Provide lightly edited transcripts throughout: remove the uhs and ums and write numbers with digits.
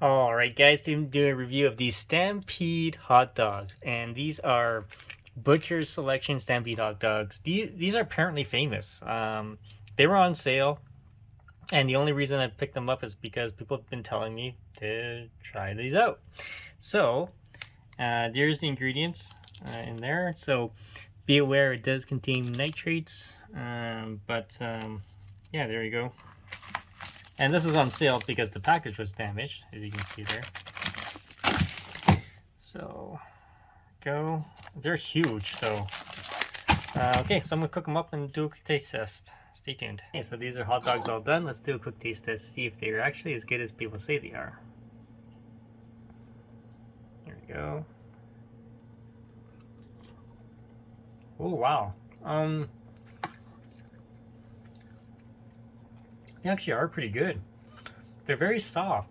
Alright guys, to do a review of these Stampede hot dogs, and these are Butcher's Selection Stampede hot dogs. These are apparently famous. They were on sale, and the only reason I picked them up is because people have been telling me to try these out. So there's the ingredients in there. So be aware it does contain nitrates, yeah, there you go. And this was on sale because the package was damaged, as you can see there. So, go. They're huge, so. Okay, so I'm gonna cook them up and do a quick taste test. Stay tuned. Okay, so these are hot dogs all done. Let's do a quick taste test, see if they're actually as good as people say they are. There we go. Oh, wow. They actually are pretty good. They're very soft.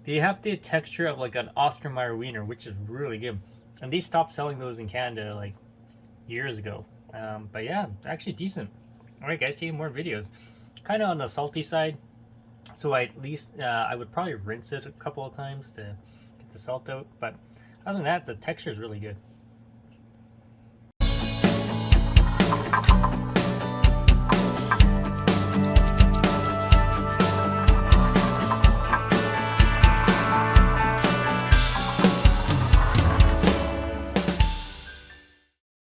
They have the texture of like an Ostermeyer wiener, which is really good. And they stopped selling those in Canada like years ago. But yeah, actually decent. Alright guys, see more videos. Kind of on the salty side. So I would probably rinse it a couple of times to get the salt out. But other than that, the texture is really good.